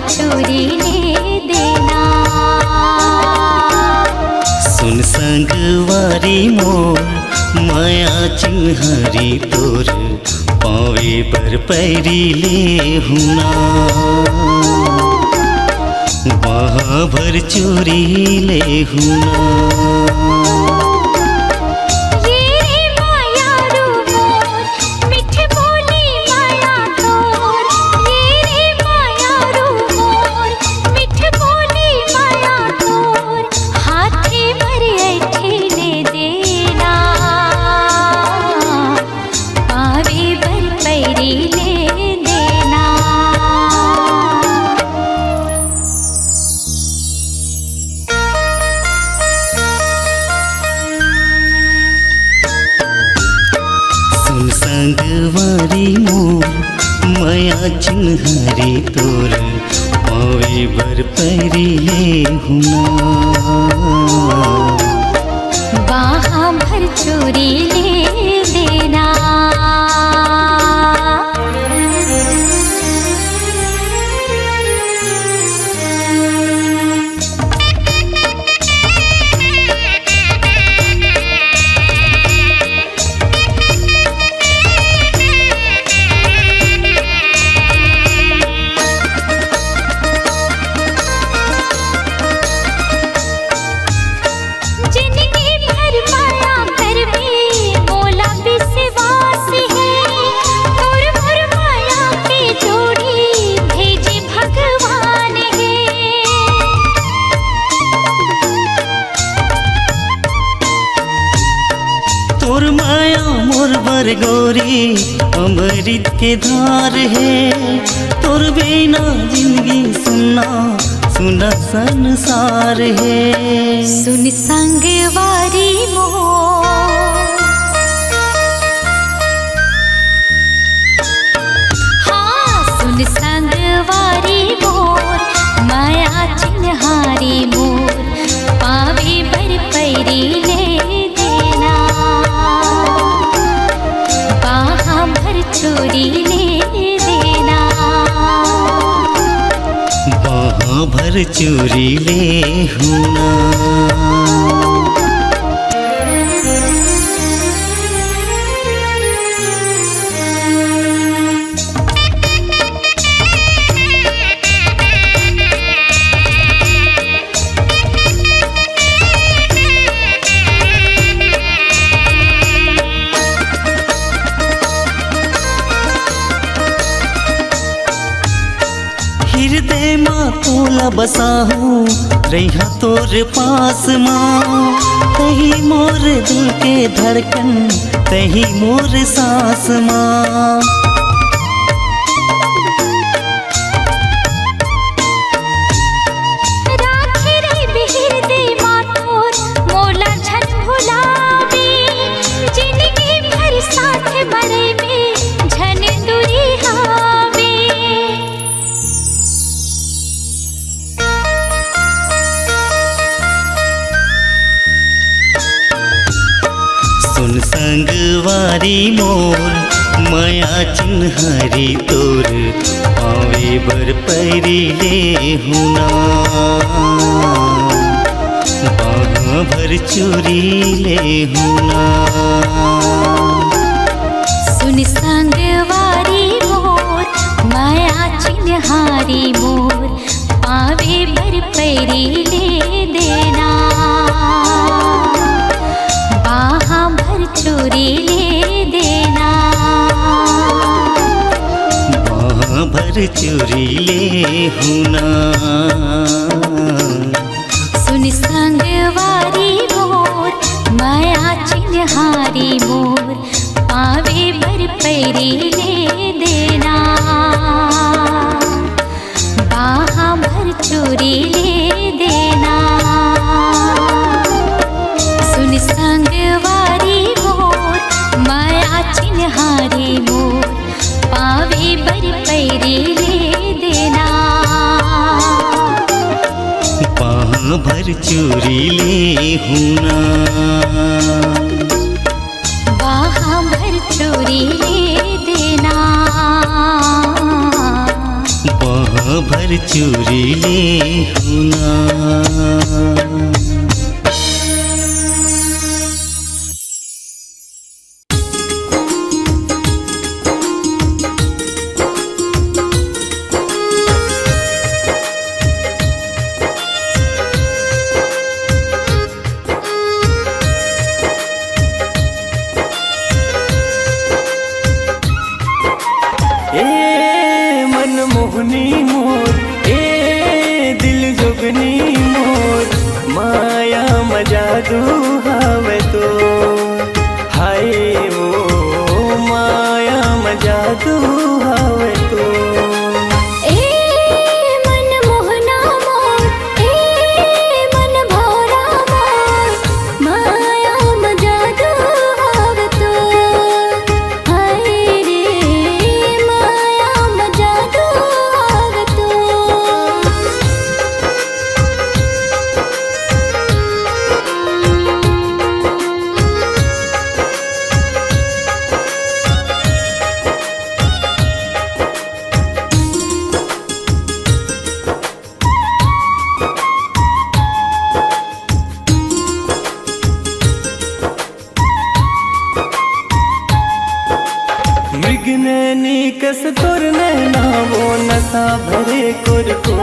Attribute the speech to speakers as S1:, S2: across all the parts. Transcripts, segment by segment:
S1: चोरी ले देना।
S2: सुन संगवारी मोर माया चिन्हारी तोर पावे पर पैरी ले हुना। वहाँ भर चोरी ले हुना। संगवारी मोर माया चिन्हारी तोर पावे बर पैरी ले हुना।
S1: वहाँ भर चोरी ले देना।
S2: तोर माया मोर बर गोरी अमृत के धार है। तोर बिना जिंदगी सुना सुना संसार है।
S1: सुन संगवारी मोर, हाँ सुन संगवारी मोर माया चिन्हारी मोर पावे बर पैरी ले चोरी ले देना।
S2: वहाँ भर चोरी ले हुना। हृदय माँ तोला बसा हूँ रहा तोर पास माँ। तही मोर दिल के धड़कन तही मोर सांस माँ। सुन संगवारी मोर माया चिन्हारी तोर पावे बर पैरी ले हुना। वहाँ भर चोरी ले हुना।
S1: सुन संगवारी मोर माया चिन्हारी मोर पावे बर पैरी ले देना। चोरी ले देना।
S2: वहाँ भर चोरी ले हुना।
S1: सुन संगवारी मोर माया चिन्हारी मोर पावे बर पैरी ले देना। वहाँ भर चोरी ले देना। सुन संगवारी माया चिन्हारी मोर पावे बर पैरी ले देना।
S2: वहाँ भर चोरी ले हुना।
S1: वहाँ भर चोरी ले देना।
S2: वहाँ भर भर चूरी ले हुना।
S3: मनमोहनी मोर ए दिल जोगनी मोर माया मजादू हवे तो हाय ओ माया मजादू हवे तो। मृगनैनी कस तोर नैना वो नशा भरे कुरको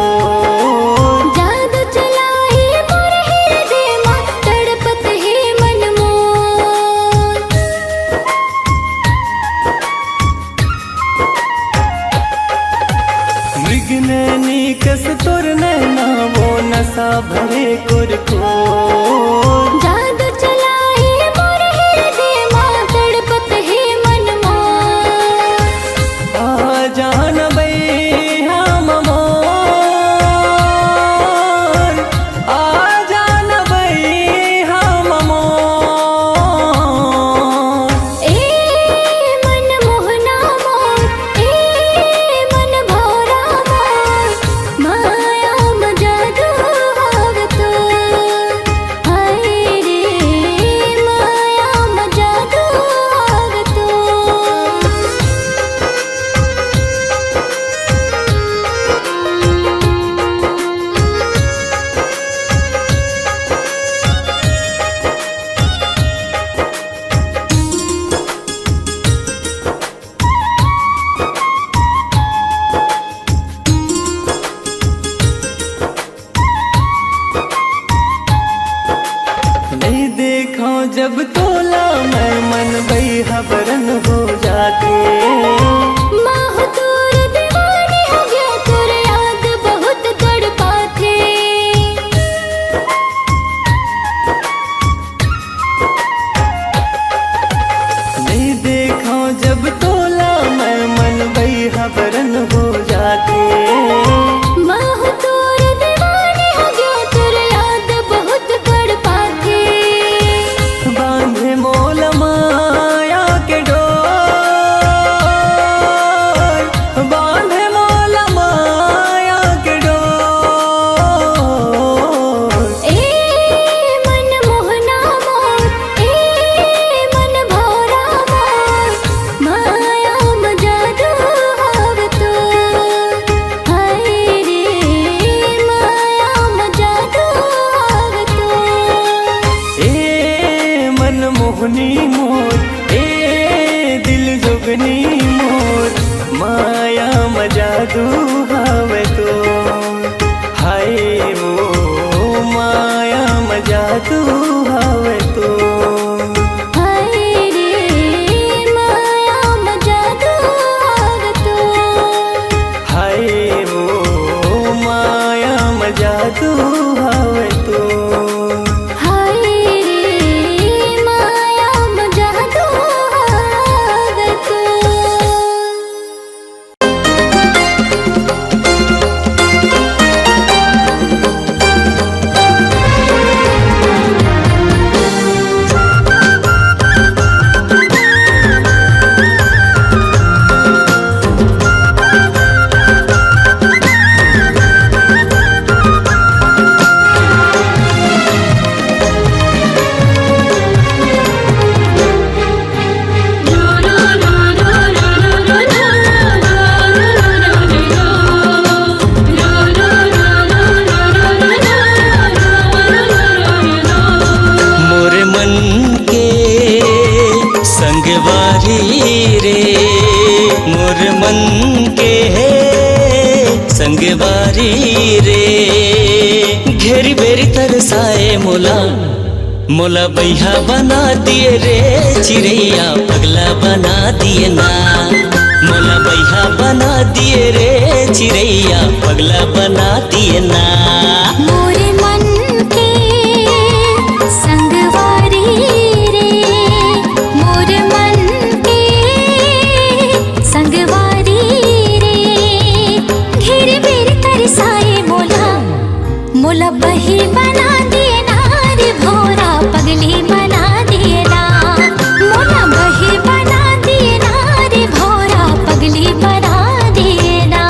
S1: जादू चलाए मोर हृदय मां तड़पत है मन मोर।
S3: मृगनैनी कस तोर नैना वो नशा भरे कुरको
S1: जादू चलाए मोर हृदय मां तड़पत है मन मोर।
S3: आ जान बई हम मोर आ जान बई हम मोर।
S1: ए मन मोहना मोर ए मन भोरा मोर माया मजादू हवे तो हाय रे माया मजादू हवे तो।
S3: नहीं देखा जब तोला मैं मन बई हबरन हो जाते।
S1: माह तोर दीवानी हो गया तोर याद बहुत तड़पाथे।
S3: नहीं देखा जब तोला मैं मन बई हबरन हो जाते।
S1: माह तोर दीवानी हो गया तोर याद बहुत तड़पाथे।
S3: बांधे मोल माया के डोर बांधे मोल माया के डोर।
S1: ए मन मोहना मोर ए मन भोरा मोर माया मजादू हवे तो हाय रे माया मजादू हवे तो।
S3: ए मनमोहनी मोर ए दिल जोगनी मोर माया मजादू हवे तो हाय ओ माया मजादू हवे तो।
S1: हाय रे माया मजादू हवे तो
S3: हाय ओ माया मजादू हवे तो।
S1: हाय रे माया मजादू
S2: रे। घेरी बेरी तरसाए मोला, मोला बैहा बना दिए रे चिड़ैया पगला बना दिए ना। मोला बैहा बना दिए रे चिड़ैया पगला बना दिए ना।
S1: मोरे मन के संगवारी रे, मोरे मन के संगवारी रे। घेर बेर तरसाए मोला, मोला बही बना दिए ना रे भोरा पगली बना दिए ना। मोला बही बना दिए ना रे भोरा पगली बना दिए ना।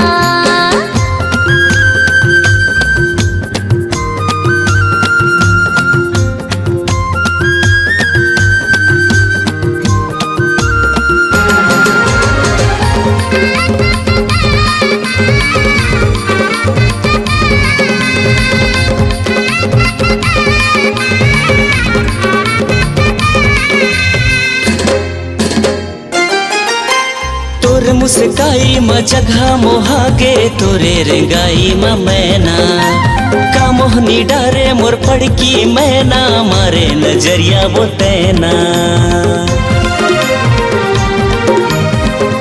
S2: तोर मुस्काई म जगह मोहागे, तोरे रेंगाई म मैना। का मोहनी डारे मोर पड़की मैना, मारे नजरिया वो तैना।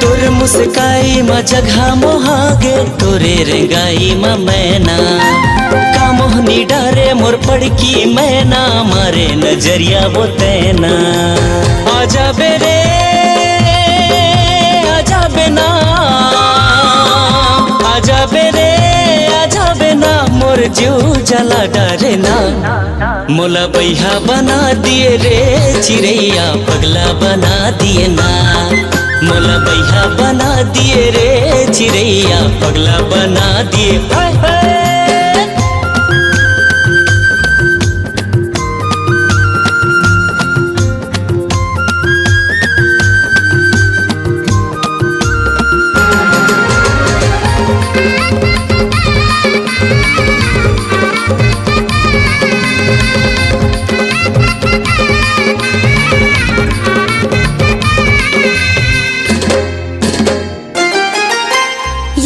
S2: तोर मुस्काई म जगह मोहागे, तोरे रेंगाई म मैना। का मोहनी डारे मोर पड़की मैना, मारे नजरिया वो तैना। आजा बेरे आजा बेना, आजा बेरे आजा बेना, मोर जो जला डरे ना। मोला बैहा बना दिए रे चिड़ैया पगला बना दिए ना। मोला बैहा बना दिए रे चिड़ैया पगला बना दिए। हाय हाय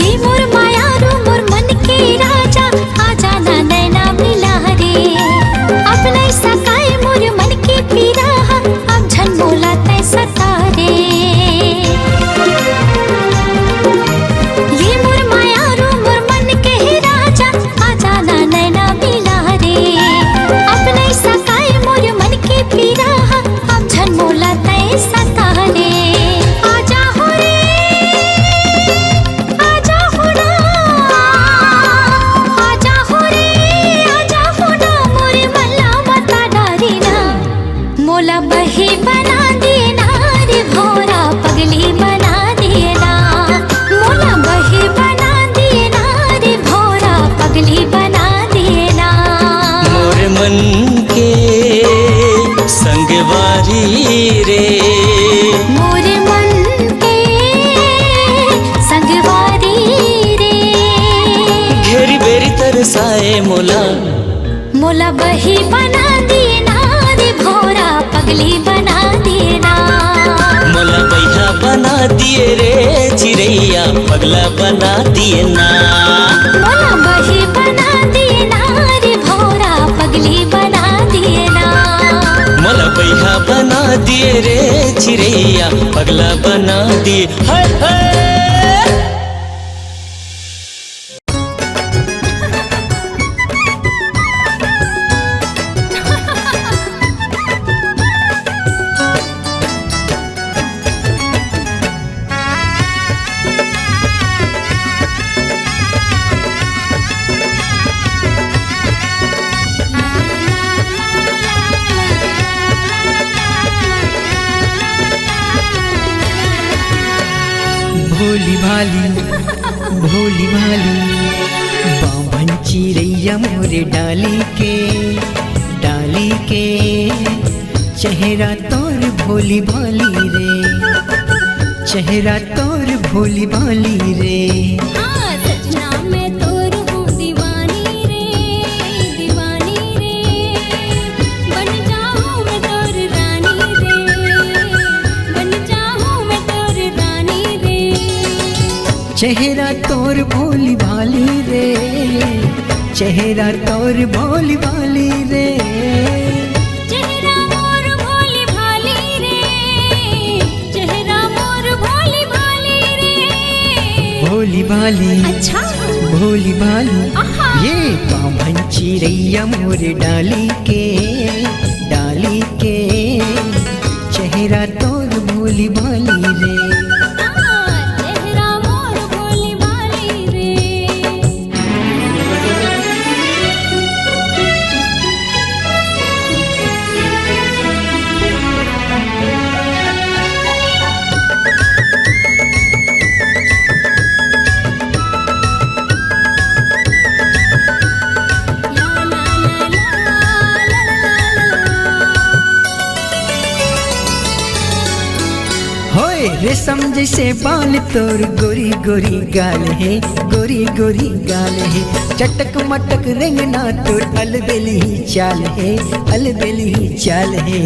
S1: ये मोर माया रो मोर मन के राजा, आजा ना नैना मिला रे। अब नहीं सकाए मोर मन के पीरा, अब झन मोला तै सता रे। ये मोर माया रो मोर मन के राजा, आजा ना नैना मिला रे। अब नहीं सकाए मोर मन के पीरा, अब झन मोला तै सता रे। आजा हो रे आजा हो ना, आजा हो रे आजा हो ना, मोरे मल्ला मता डारी ना। मोला बही बना दिए ना रे भोरा पगली बना दिए ना। मोला बही बना दिए ना रे भोरा पगली बना दिए ना।
S2: मोर मन के संगवारी रे।
S1: मोरे मन के संगवारी रे।
S2: घेरी बेरी तरसाए मोला,
S1: मोला बही बना दिए ना रे भोरा पगली बना दिए ना।
S2: मोला बैहा बना दिए रे चिड़ैया पगला बना दिए ना।
S1: मोला बही बना दिए ना रे भोरा पगली बना दिए ना।
S2: मोला बैहा बना दिए रे चिड़ैया पगला बना दिए। हाय हाय
S3: भोली भाली बाभन चिड़ैया मोरे डाली के चेहरा तोर भोली भाली रे, चेहरा तोर भोली भाली रे।
S1: हाँ सजना मैं तोर हूँ दीवानी रे, दीवानी रे। बन जाऊँ मैं तोर रानी रे, बन जाऊँ मैं तोर रानी रे।
S4: चेहरा तोर भोली भाली रे, चेहरा तोर भोली भाली रे,
S1: चेहरा मोर भोली भाली रे, चेहरा मोर भोली भाली रे।
S4: भोली भाली
S1: अच्छा
S4: भोली भाली
S1: आहा।
S4: ये बामन चिरैया मोर डाली के, डाली के, चेहरा तोर भोली भाली रे।
S1: चेहरा मोर भोली भाली रे।
S4: होए रेशम जैसे बाल तोर गोरी गोरी गाल है, गोरी गोरी गाल है, चटक मटक रेंगना तोर अलबेली चाल है, अलबेली चाल है।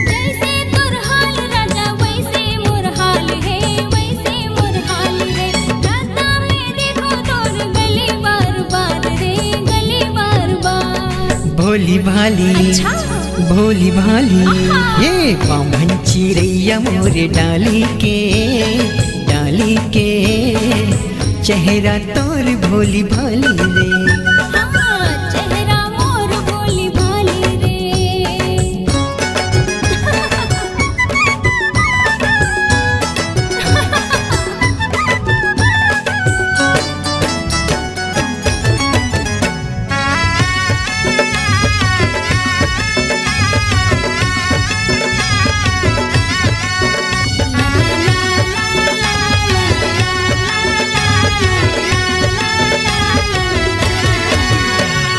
S1: जैसे तोर हाल राजा वैसे मोर हाल है, वैसे मोर हाल है। रास्ता में देखो तोर गली बार बार रे, गली बार बार।
S4: भोली भाली
S1: अच्छा
S4: भोली भाली
S1: आहा।
S4: ये बामन चिरैया मोर डाली के, डाली के, चेहरा तोर भोली भाली रे।
S1: हाँ, चेहरा मोर भोली भाली रे।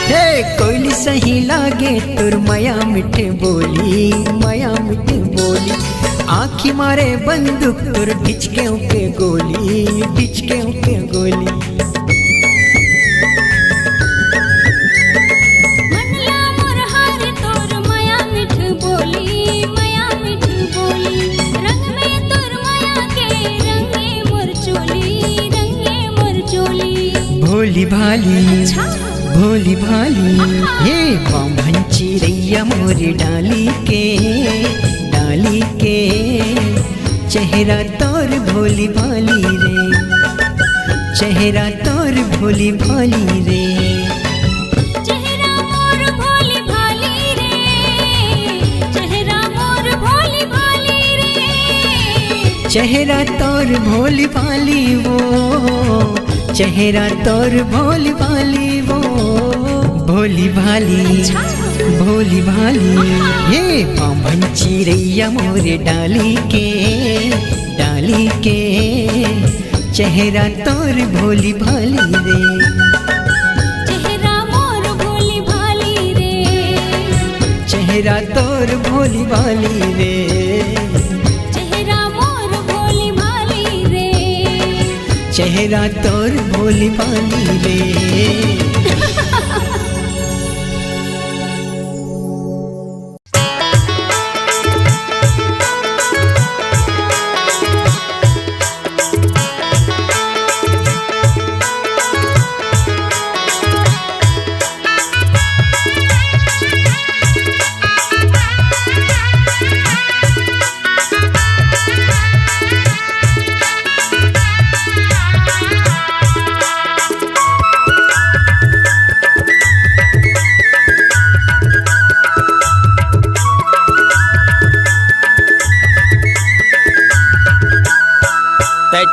S4: हे कोयली सही लागे तुर माया मिठे बोली, माया मिठे बोली, आँखी मारे बंदूक तुर ढिचके के गोली, ढिचके के गोली।
S1: मनला मोर हार तोर माया मिठ बोली, माया मिठ बोली। रंग में तोर माया के रंगे मोर चोली, रंगे मोर चोली।
S4: भोली भाली
S1: अच्छा
S4: भोली भाली ये बामन चिरैया मोर डाली के, डाली के, चेहरा तोर भोली भाली रे, चेहरा तोर भोली भाली रे।
S1: चेहरा मोर भोली भाली रे, चेहरा मोर भोली भाली रे।
S4: चेहरा तोर भोली भाली वो, चेहरा तोर भोली भाली वो। भोली भाली
S1: अच्छा
S4: भोली भाली ये बामन चिरैया मोर डाली के, डाली के, चेहरा तोर भोली भाली रे।
S1: चेहरा मोर भोली भाली रे,
S4: चेहरा तोर भोली भाली रे,
S1: चेहरा मोर भोली भाली रे।
S4: चेहरा तोर भोली भाली रे।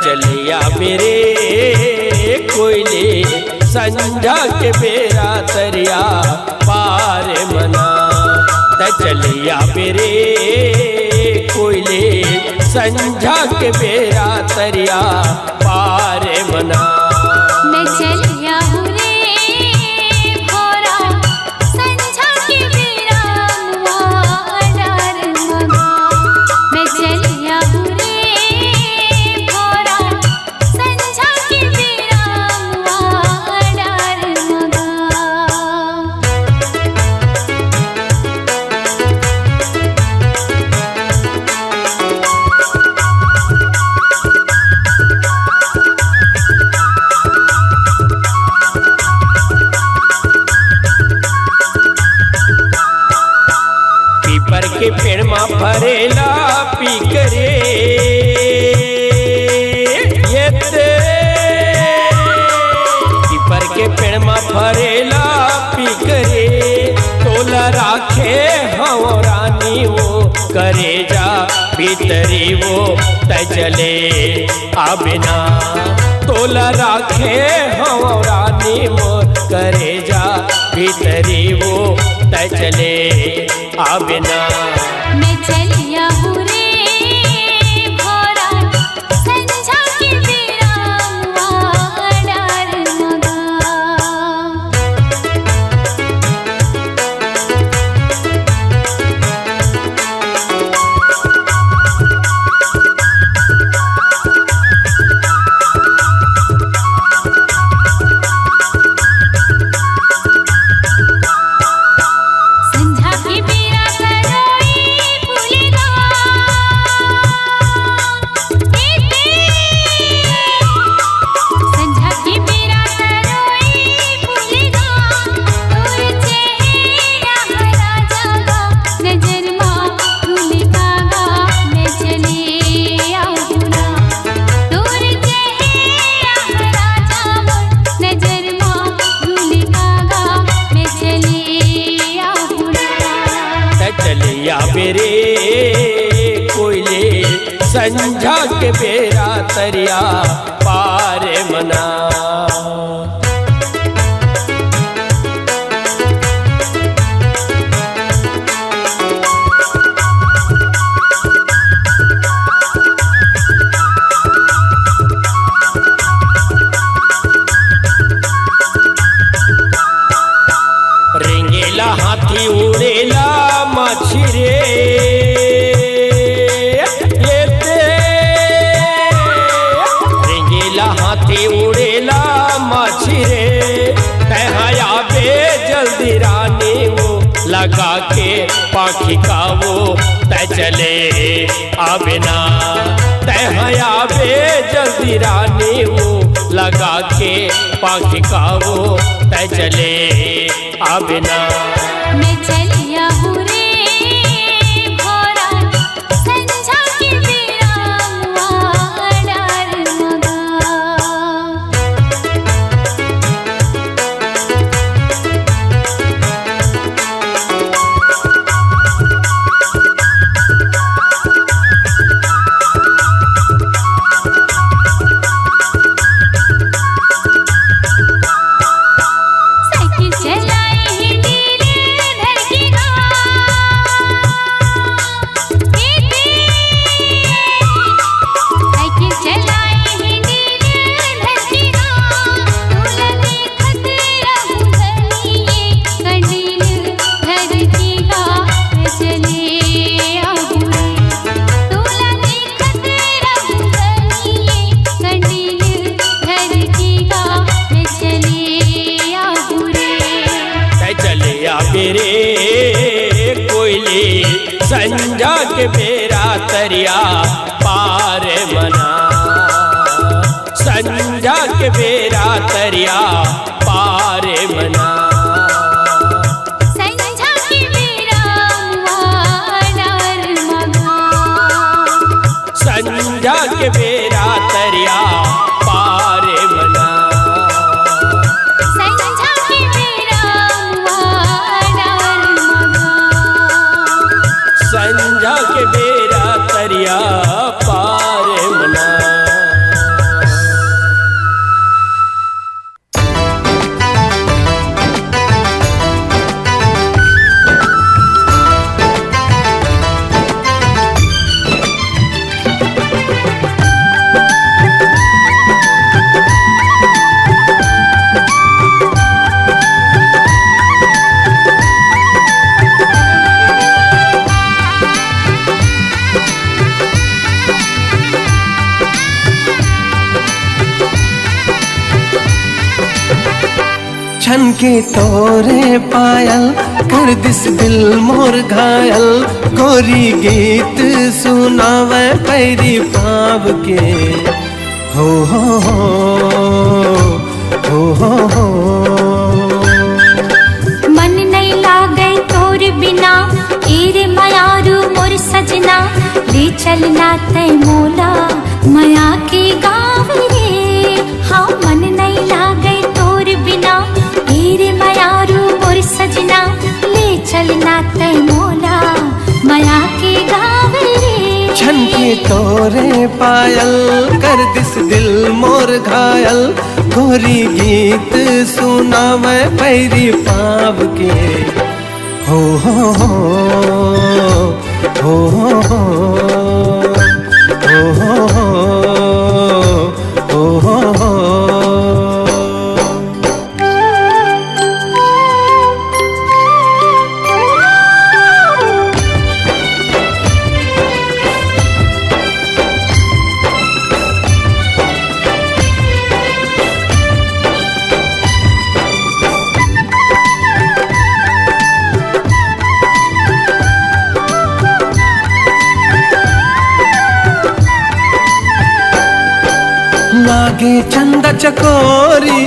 S5: चलिया मेरे कोयले संझा के बेरा तरिया पार मना। चलिया मेरे कोयले संझा के बेरा तरिया पार मना।
S1: मैं चलिया हूँ रे भोरा संझा के बेरा मुआ डार मगा। मैं चलिया हूँ रे भोरा संझा के बेरा मुआ डार मगा।
S5: के पेड़ में फरेला पिकरे तोला राखे हव रानी वो करे जा भीतरी वो तजले आबिना तोला राखे हव रानी वो करे जा भीतरी वो तजले आबिना
S1: मैं चलिया हूँ रे भोरा संझा के बेरा मुआ डार मगा संझा के बेरा सरोई फूलेगा संझा के बेरा सरोई फूलेगा तोर चेहरा हरा जागा नजर माँ भूलेगा मैं चले आऊँगा तोर चेहरा हरा जागा नजर माँ भूलेगा मैं चले आऊँगा
S5: चलिया मेरे कोयले संझा के बेरा तरिया पार मना रेंगेला हाथी उड़ेला मछरे रेंगेला हाथी उड़ेला मछरे तहया बे जल्दी रानी वो लगा के पाखी का वो तय चले आबिना तहया बे जल्दी रानी वो लगा के पाखी का वो तय चले आबिना
S1: मैं चलिया हूँ रे भोरा संझा के बेरा मुआ डार मगा साइकिल चलाई हिंडीले धड़केगा साइकिल चलाई हिंडीले धड़केगा तोला देखत रहूं धनिये कंडील धड़केगा मैं चले आऊँ रे तोला देखत रहूं धनिये कंडील धड़केगा मैं चले आऊँ रे
S5: तय चलिया मेरे कोयले संझा के बेरा तरिया पार मना संझा के बेरा तरिया पार मना
S1: संझा के बेरा मुआ डार मगा
S5: संझा के बेरा तरिया पार मना
S1: संझा के बेरा मुआ डार मगा
S5: संझा के बेरा तरिया पार मना
S3: छन के तोरे पायल कर दिस दिल मोर घायल गोरी गीत सुनावे पैरी पाव के हो
S1: मन नहीं लागे तोर बिना एरे मयारू मोर सजना ले चलना तय मोला मया के गाँव रे हाँ मन नहीं लागे तोर बिना
S3: तोरे पायल कर दिस दिल मोर घायल गोरी गीत सुनावे पैरी पाव के हो हो हो हो हो हो हो हो हो। लागे चंदा चकोरी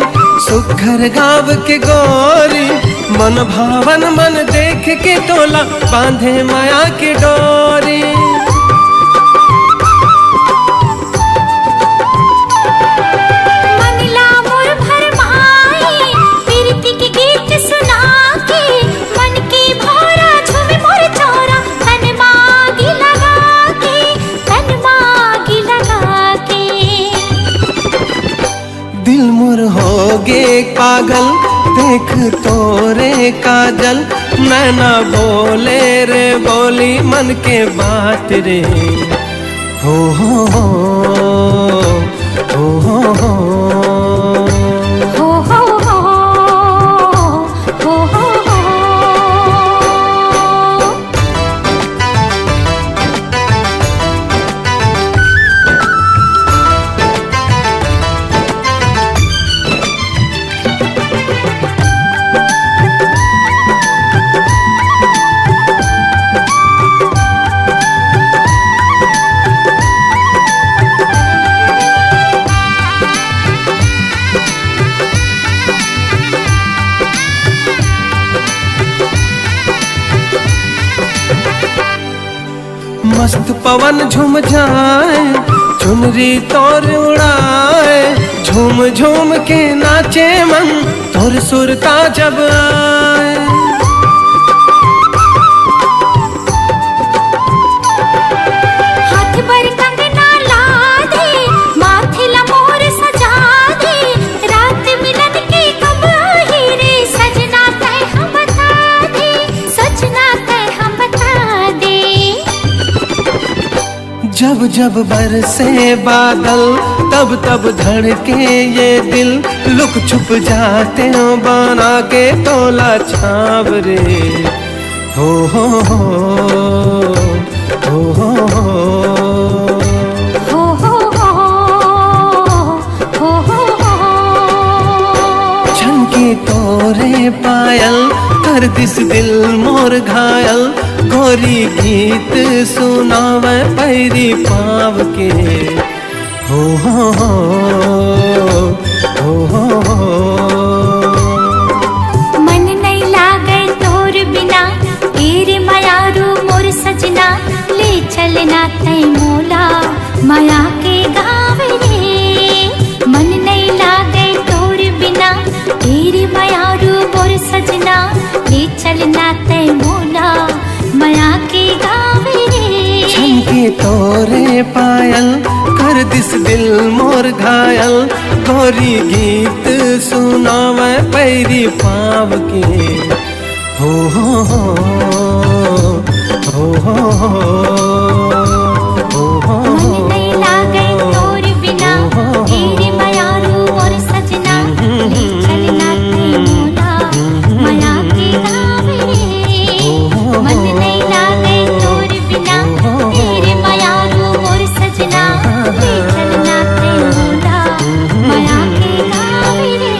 S3: सुखर गाव के गोरी मन भावन मन देख के तोला बांधे माया की डोरी।
S1: मंगला मोर भरमाई प्रीति के गीत सुना के मन की भौरा झूमे मोर चौरा तन मागी लगा के तन मागी लगा के।
S3: दिल मुर होगे पागल देख तोरे काजल नैना बोले रे बोली मन के बात रे हो हो हो हो हो हो
S1: हो हो हो हो हो हो।
S3: मस्त पवन झूम जाए चुनरी तोर उड़ाए झूम झूम के नाचे मन तोर सुरता जब आए।
S1: हाथ पर कंगना ला दे माथे ला मोर सजा दे रात मिलन की कब आई रे सजना तय हम बता दे सजना तय हम बता दे।
S3: जब जब बरसे बादल तब तब धड़के ये दिल लुक छुप जाते हो बना के तोला छाव रे हो हो हो हो हो हो
S1: हो हो हो हो हो।
S3: छनके तोरे पायल कर दिस दिल मोर घायल गोरी गीत सुनावे पैरी पाव के हो हो हो हो हो हो।
S1: मन नहीं लागे तोर बिना तेरे मायारू मोर सजना ले चलना तय मोला माया के गाँव रे। मन नहीं लागे तोर बिना तेरे मायारू मोर सजना ले चलना तय मोला माया के गाँव रे।
S3: छनके तोरे पायल कर दिस दिल मोर घायल गोरी गीत सुनावे पैरी पाव के हो हो हो हो हो हो हो।
S1: मन नहीं लागे तोर बिना तेरे मायारू मोर सजना ले चलना तय मोला माया के गाँव रे। मन नहीं लागे तोर बिना तेरे मायारू मोर सजना ले चलना तय मोला माया के गाँव रे।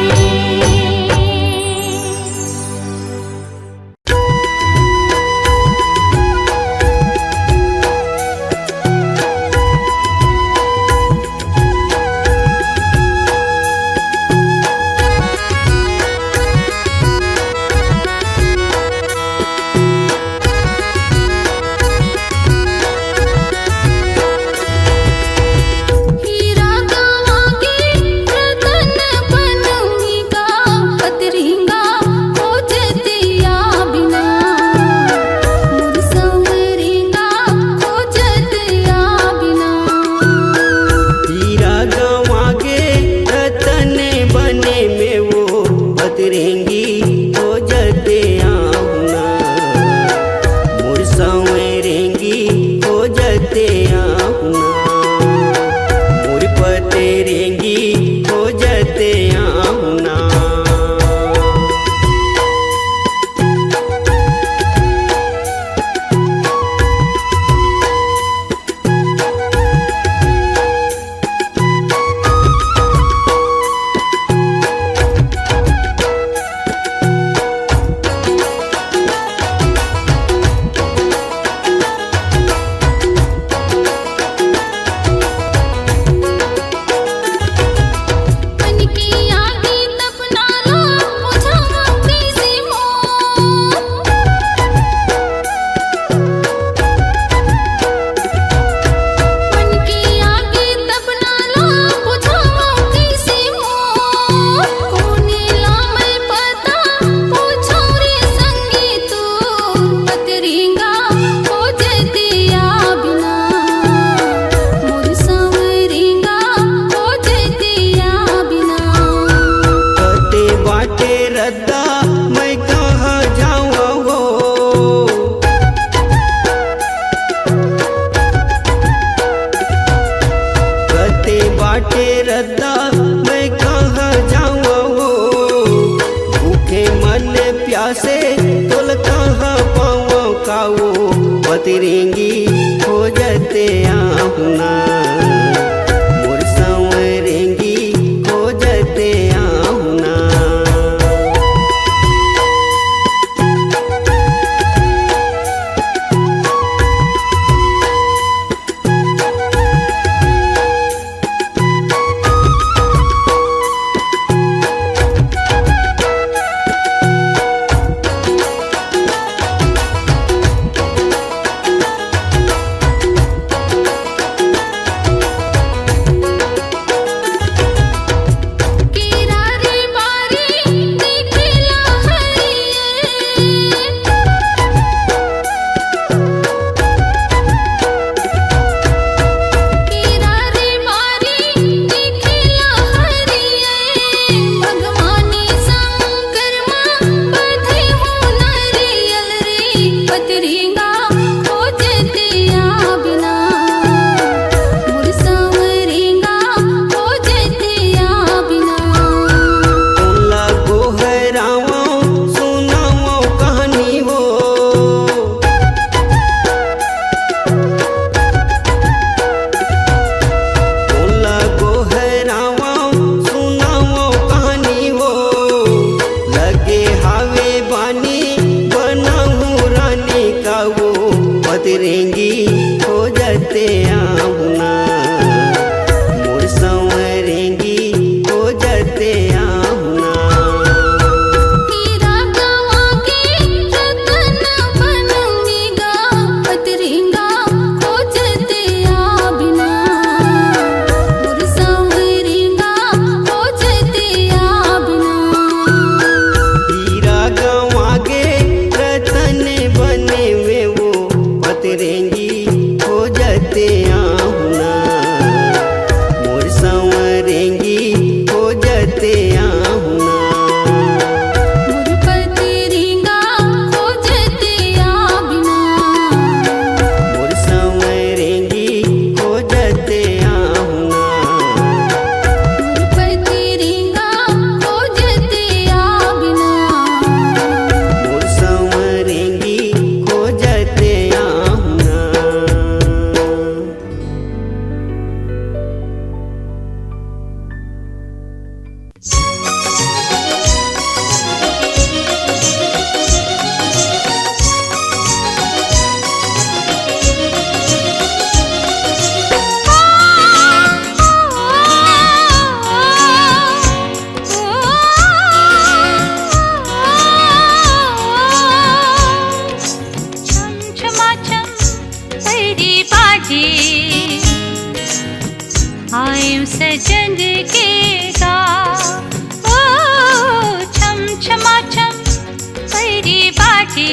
S1: के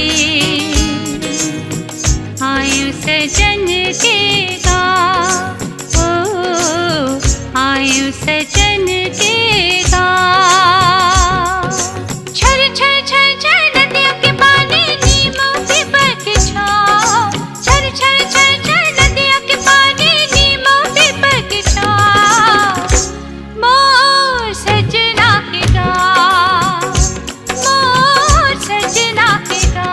S1: आयु सजन के गाँव, ओ आयु सजन के गाँव। छर छर छर छर नदियों के पानी नीमों पीपल की छाँव, छर छर छर छर नदियों के पानी नीमों पीपल की छाँव। मोर सजना के गाँव, मोर सजना के गाँव।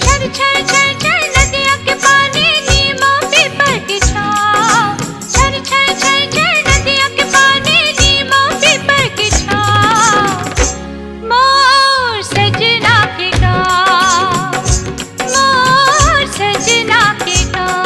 S1: छर छर छर छर नदियों के पानी नीमों पीपल की छाँव, छर छर छर छर नदियों के पानी नीमों पीपल की छाँव। मोर सजना के गाँव, मोर सजना के गाँव।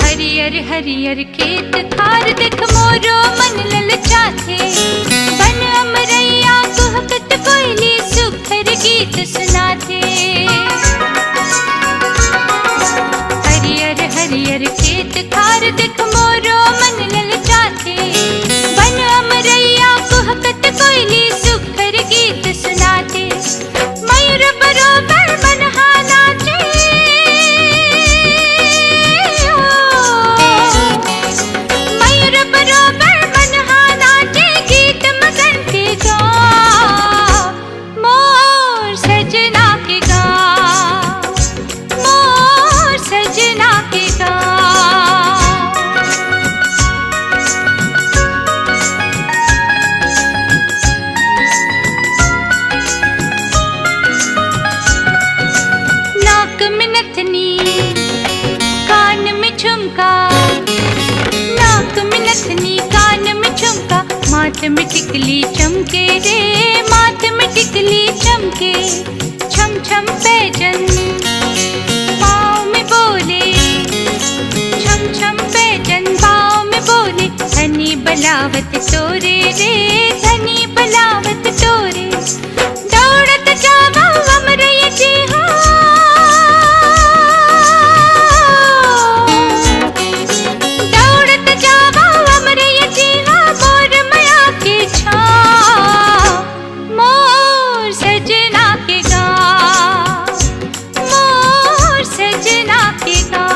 S1: हरियर हरियर खेत खार देख मोरो मन ललचाथे, बन अमरैया कुहकत कोयली सुखर गीत सुनाथे। हरियर हरियर खेत खार देख मोरो मन ललचाथे, बन अमरैया कुहकत कोयली सुखर गीत सुनाथे। मयूर बरोबर मनहा नाचे, मयूर बरोबर मनहा नाचे गीत मगन के गाँव। मोर सजना के गाँव, मोर सजना के गाँव। नाक में नथनी कान में झुमका, नाक में नथनी कान में झुमका, माथ में टिकली चमके रे, माथ में टिकली चमके। छम छम पैजन पाँव में बोले, छम छम पैजन पाँव में बोले। धनी बलावत तोरे रे, धनी बलावत तोरे। दौड़त जावा अमरैया जी हो, दौड़त जावा अमरैया जी हो, मोर माया के छाँव। मोर सजना के गाँव, मोर सजना के गाँव।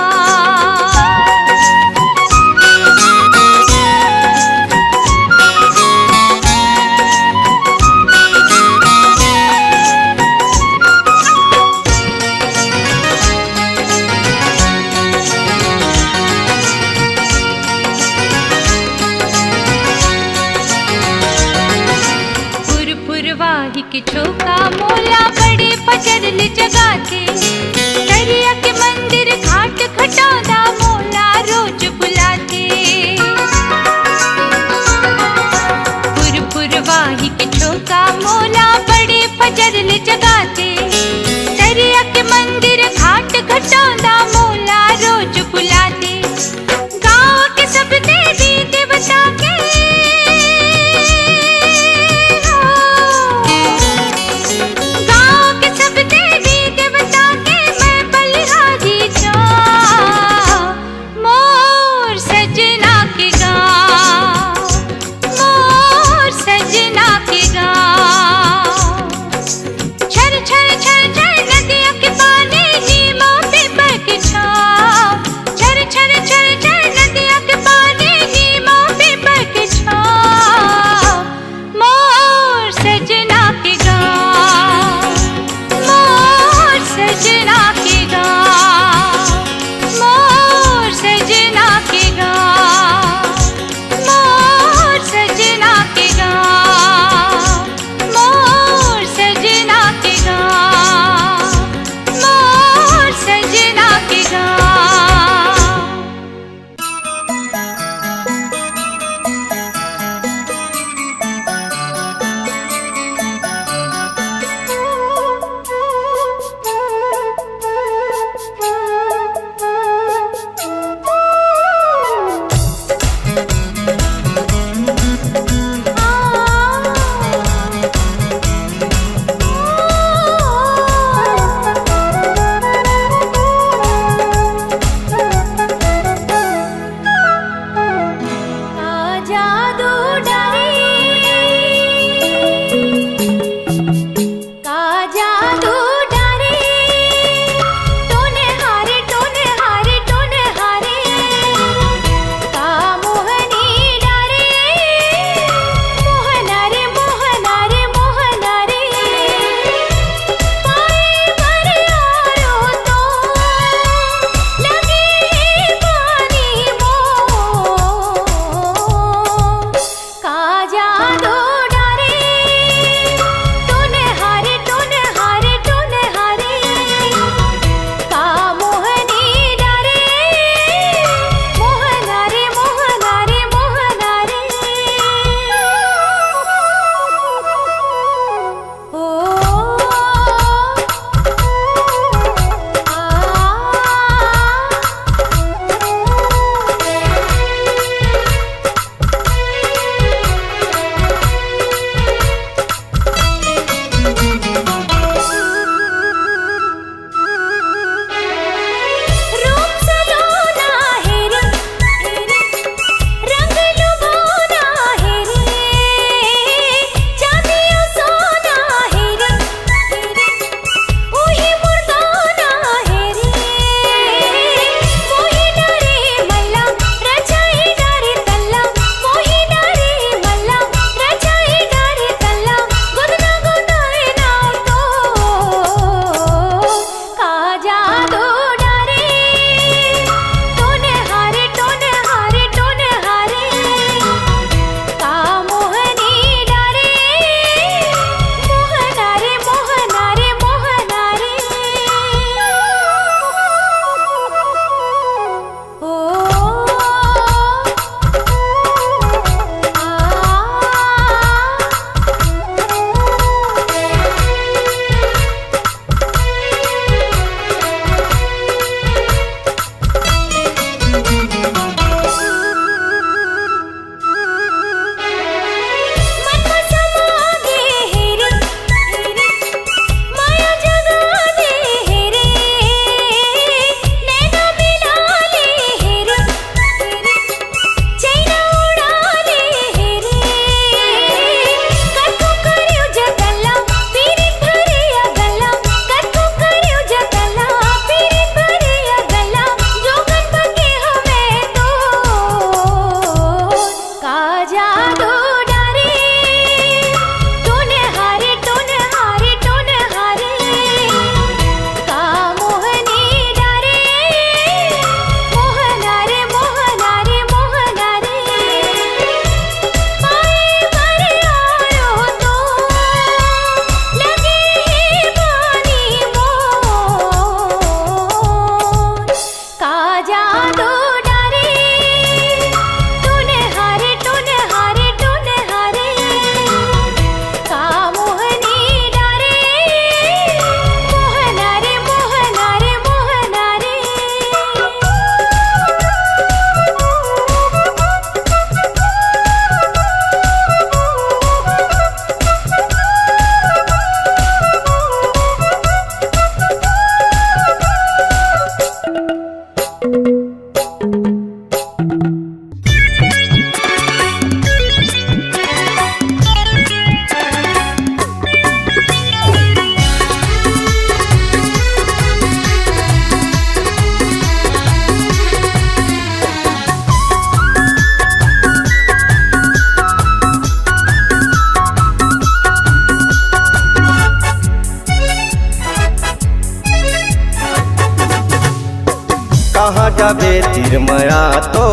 S6: कहाँ जाबे तिरमया तो,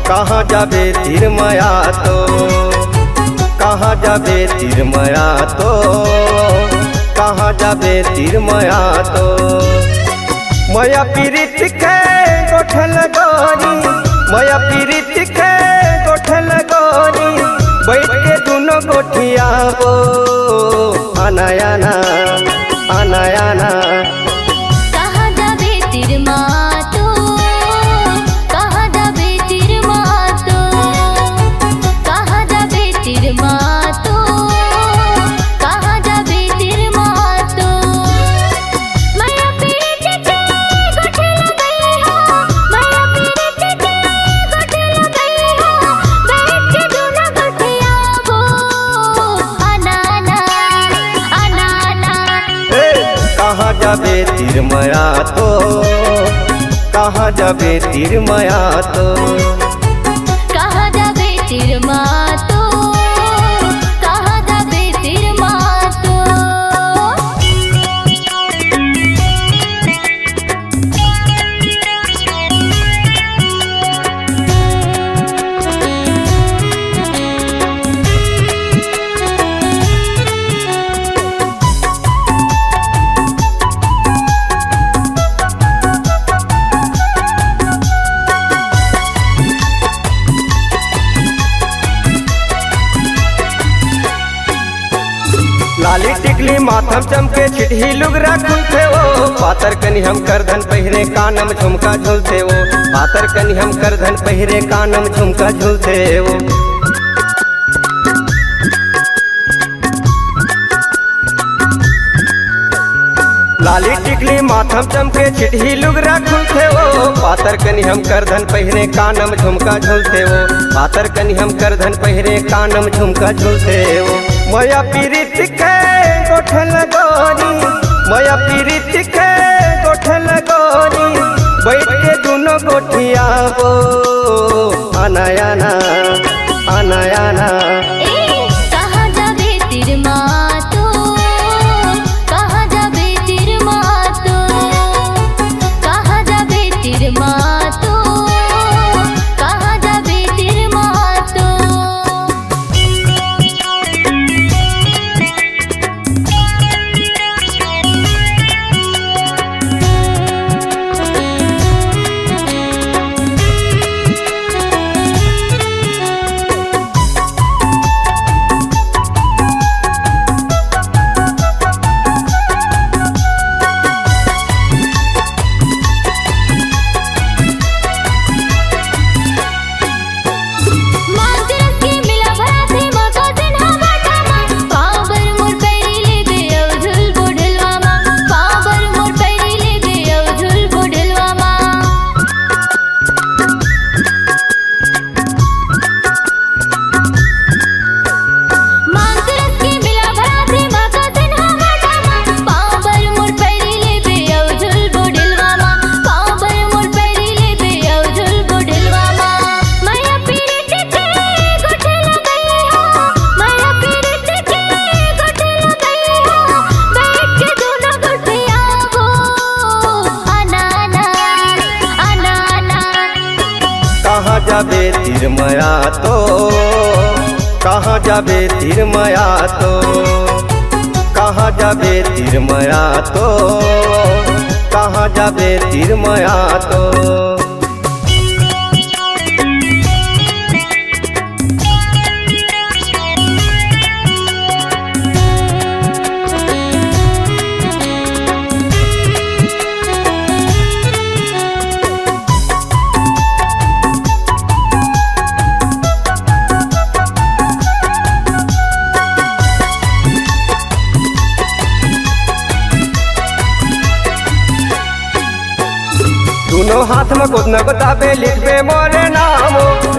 S6: कहाँ जाबे तिरमया तो, कहाँ जाबे तिरमया तो, कहाँ जाबे तिरमया तो। मया पीरित के गोठल गोरी, मया पीरित के गोठल गोरी, बैठ के दोनों गोठिया वो अनायाना अनायाना।
S1: कहाँ जाबे तिरमा तो, कहाँ जाबे तिरमा तो, कहाँ जाबे तिरमा तो, कहाँ जाबे तिरमा तो। मया पीरित के गोठल गई हो, मया पीरित के गोठल गई हो, बैठ के दोनों गोठिया वो अनाना अनाना।
S6: कहाँ जाबे तिरमया तो, कहाँ जाबे तिरमया तो।
S1: कहाँ जाबे तिरमा तो, कहाँ जाबे तिरमा तो।
S6: लाली टिकली माथम चमके चिटही लुगरा खुलते वो, पातर कनी हम करधन पहिरे कानम झुमका झूलते वो, पातर कनी हम करधन पहिरे कानम झुमका झूलते वो। लाली टिकली माथम चमके चिटही लुगरा खुलते वो, पातर कनी हम करधन पहिरे कानम झुमका झूलते वो, पातर कनी हम करधन पहिरे कानम झुमका झूलते वो। मया पीरित के गोठल गोरी, मया पीरित के गोठल गोरी, बैठ के दोनों गोठिया वो अनायाना अनायाना।
S1: कहाँ जाबे तिरमा तो, कहाँ जाबे तिरमा तो, कहाँ जाबे तिरमा तो, कहाँ जाबे तिरमा तो।
S6: जाबे तिरमया तो, कहाँ जाबे तिरमया तो, कहाँ जाबे तिरमया तो, कहाँ जाबे तिरमया तो। दोनों हाथ में कुछ न बताबे लिखबे मोरे नाम,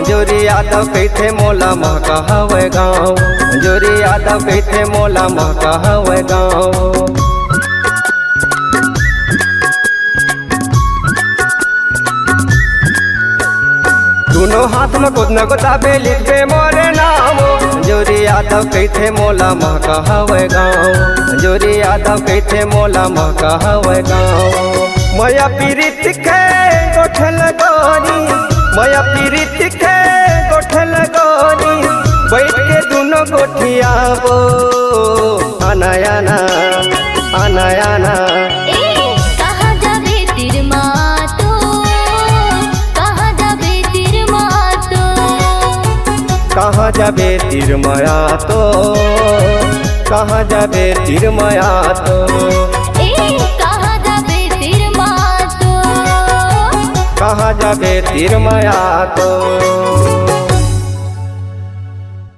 S6: जोरी यादव कहते मोला महका हवे गाँव, जोरी यादव कहते मोला महका हवे गाँव। दोनों हाथ में कुछ न बताबे लिखबे मोरे नाम, जोरी यादव कहते मोला महका हवे गाँव, जोरी यादव कहते मोला महका हवे गाँव। माया पीरित के गोठल गोरी, माया पीरित के गोठल गोरी, बैठ के दोनों गोठियाबो आना आना आना आना।
S1: कहाँ जाबे तिर मातो, कहाँ जाबे तिर मातो,
S6: कहाँ जाबे तिर माया तो, कहाँ जाबे तिर माया तो,
S1: कहाँ जाबे तिर मातो,
S6: कहाँ जाबे तिर माया तो।